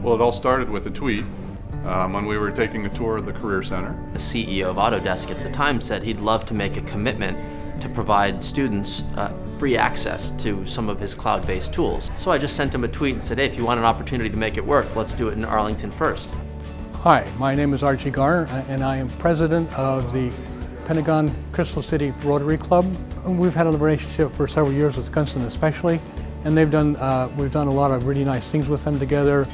Well, it all started with a tweet when we were taking a tour of the Career Center. The CEO of Autodesk at the time said he'd love to make a commitment to provide students free access to some of his cloud-based tools. So I just sent him a tweet and said, hey, if you want an opportunity to make it work, let's do it in Arlington first. Hi, my name is Archie Garner, and I am president of the Pentagon Crystal City Rotary Club. We've had a relationship for several years with Gunston especially, and we've done a lot of really nice things with them together.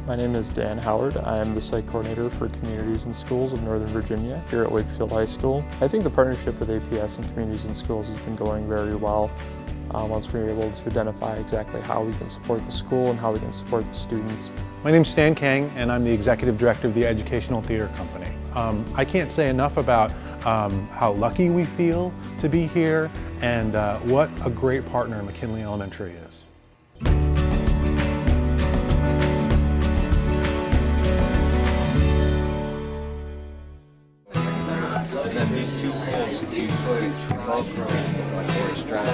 My name is Dan Howard. I am the site coordinator for Communities and Schools of Northern Virginia here at Wakefield High School. I think the partnership with APS and Communities and Schools has been going very well. Once we were able to identify exactly how we can support the school and how we can support the students. My name is Stan Kang, and I'm the Executive Director of the Educational Theater Company. I can't say enough about how lucky we feel to be here and what a great partner McKinley Elementary is. Then these two poles, if you put Velcro or a strap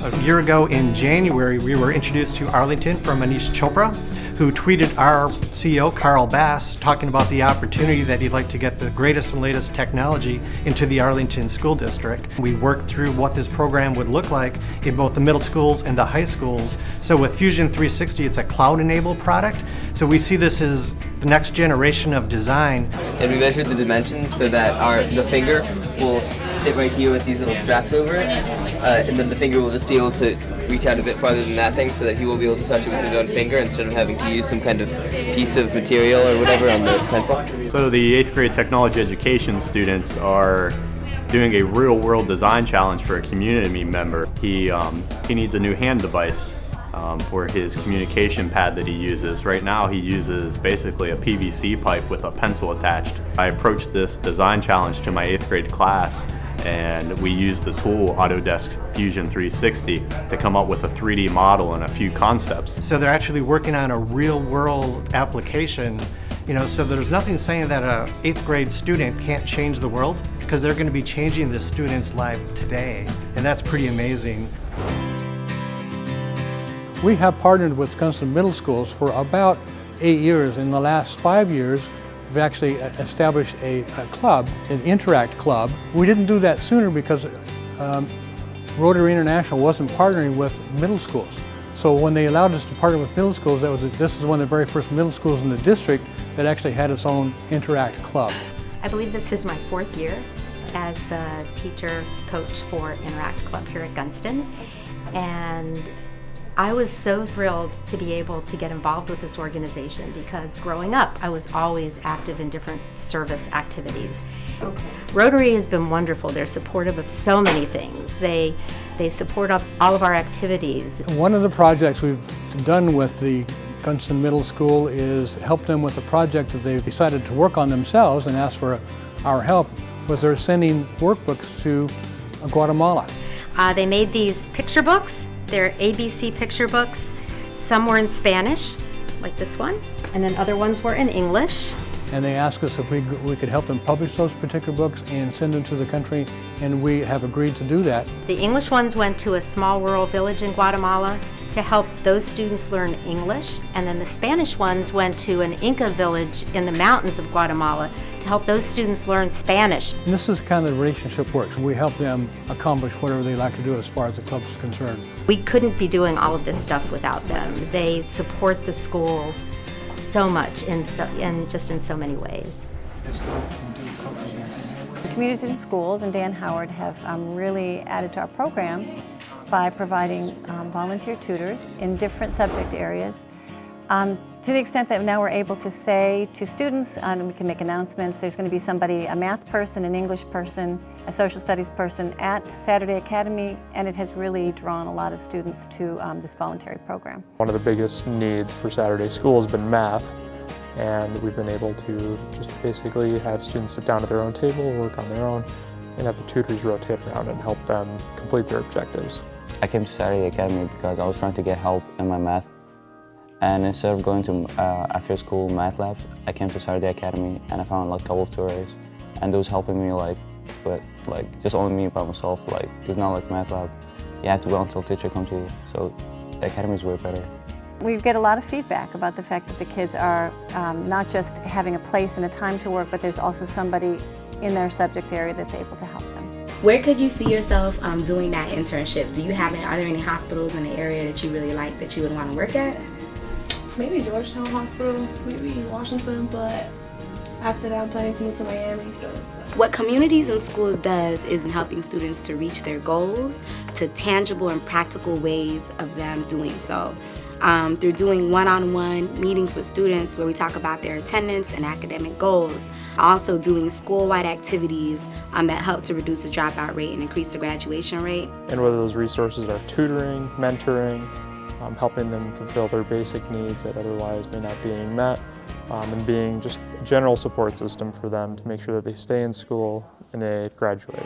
A year ago in January, we were introduced to Arlington from Manish Chopra, who tweeted our CEO, Carl Bass, talking about the opportunity that he'd like to get the greatest and latest technology into the Arlington School District. We worked through what this program would look like in both the middle schools and the high schools. So with Fusion 360, it's a cloud-enabled product. So we see this as the next generation of design. And we measured the dimensions so that the finger will sit right here with these little straps over it, and then the finger will just be able to reach out a bit farther than that thing so that he will be able to touch it with his own finger instead of having to use some kind of piece of material or whatever on the pencil. So the 8th grade technology education students are doing a real-world design challenge for a community member. He needs a new hand device for his communication pad that he uses. Right now he uses basically a PVC pipe with a pencil attached. I approached this design challenge to my 8th grade class, and we used the tool Autodesk Fusion 360 to come up with a 3D model and a few concepts. So they're actually working on a real-world application, so there's nothing saying that an 8th grade student can't change the world, because they're going to be changing the student's life today, and that's pretty amazing. We have partnered with Gunston Middle Schools for about 8 years. In the last 5 years, we've actually established a club, an Interact Club. We didn't do that sooner because Rotary International wasn't partnering with middle schools. So when they allowed us to partner with middle schools, this is one of the very first middle schools in the district that actually had its own Interact Club. I believe this is my 4th year as the teacher coach for Interact Club here at Gunston. And I was so thrilled to be able to get involved with this organization because growing up, I was always active in different service activities. Rotary has been wonderful. They're supportive of so many things. They support all of our activities. One of the projects we've done with the Gunston Middle School is help them with a project that they've decided to work on themselves and ask for our help, was they're sending workbooks to Guatemala. They made these picture books. They're ABC picture books. Some were in Spanish, like this one, and then other ones were in English. And they asked us if we could help them publish those particular books and send them to the country, and we have agreed to do that. The English ones went to a small rural village in Guatemala to help those students learn English, and then the Spanish ones went to an Inca village in the mountains of Guatemala to help those students learn Spanish. And this is kind of the relationship works. We help them accomplish whatever they like to do as far as the club is concerned. We couldn't be doing all of this stuff without them. They support the school so much and just in so many ways. Communities and Schools and Dan Howard have really added to our program by providing volunteer tutors in different subject areas. To the extent that now we're able to say to students, and we can make announcements, there's going to be somebody, a math person, an English person, a social studies person at Saturday Academy, and it has really drawn a lot of students to this voluntary program. One of the biggest needs for Saturday school has been math, and we've been able to just basically have students sit down at their own table, work on their own, and have the tutors rotate around and help them complete their objectives. I came to Saturday Academy because I was trying to get help in my math. And instead of going to after-school math labs, I came to Saturday Academy and I found like a couple of tutors, and those helping me like but like just only me by myself, like it's not like math lab. You have to wait until teacher comes to you, so the academy is way better. We get a lot of feedback about the fact that the kids are not just having a place and a time to work, but there's also somebody in their subject area that's able to help them. Where could you see yourself doing that internship? Are there any hospitals in the area that you really like that you would want to work at? Maybe Georgetown Hospital, maybe Washington, but after that I'm planning to move to Miami. What Communities in Schools does is helping students to reach their goals to tangible and practical ways of them doing so. Through doing one-on-one meetings with students where we talk about their attendance and academic goals. Also doing school-wide activities that help to reduce the dropout rate and increase the graduation rate. And whether those resources are tutoring, mentoring, helping them fulfill their basic needs that otherwise may not be being met, and being just a general support system for them to make sure that they stay in school and they graduate.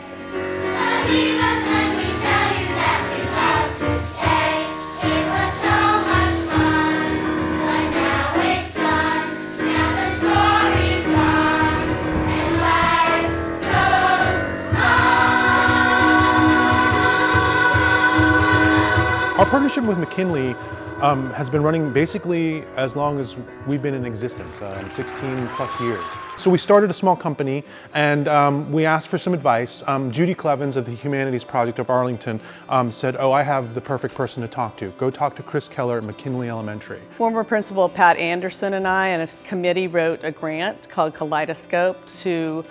Our partnership with McKinley has been running basically as long as we've been in existence, 16 plus years. So we started a small company and we asked for some advice. Judy Clevens of the Humanities Project of Arlington said, oh, I have the perfect person to talk to. Go talk to Chris Keller at McKinley Elementary. Former Principal Pat Anderson and I and a committee wrote a grant called Kaleidoscope to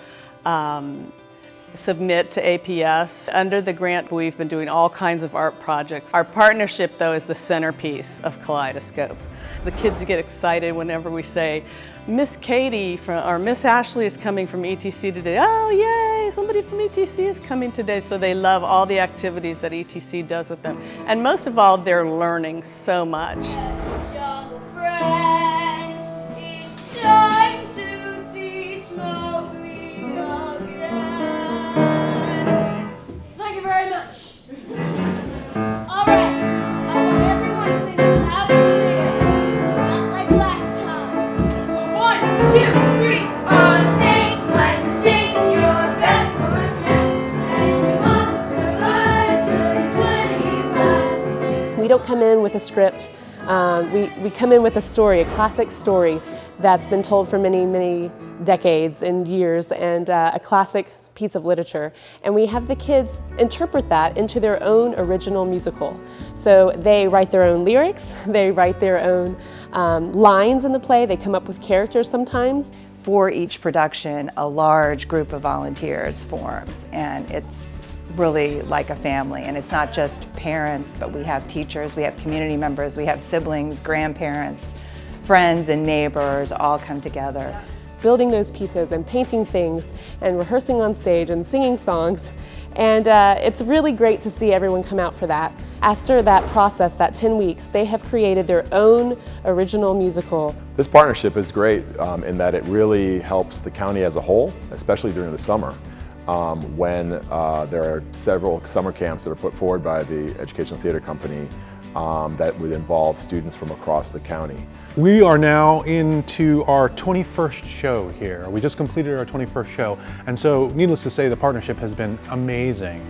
submit to APS. Under the grant, we've been doing all kinds of art projects. Our partnership, though, is the centerpiece of Kaleidoscope. The kids get excited whenever we say, Miss Katie or Miss Ashley is coming from ETC today. Oh, yay, somebody from ETC is coming today. So they love all the activities that ETC does with them. And most of all, they're learning so much. We don't come in with a script. We come in with a story, a classic story that's been told for many, many decades and years, and a classic piece of literature. And we have the kids interpret that into their own original musical. So they write their own lyrics, they write their own lines in the play, they come up with characters sometimes. For each production, a large group of volunteers forms, and it's really like a family. And it's not just parents, but we have teachers, we have community members, we have siblings, grandparents, friends and neighbors all come together. Building those pieces and painting things and rehearsing on stage and singing songs. And it's really great to see everyone come out for that. After that process, that 10 weeks, they have created their own original musical. This partnership is great in that it really helps the county as a whole, especially during the summer, when there are several summer camps that are put forward by the Educational Theater Company that would involve students from across the county. We are now into our 21st show here. We just completed our 21st show, and so needless to say, the partnership has been amazing.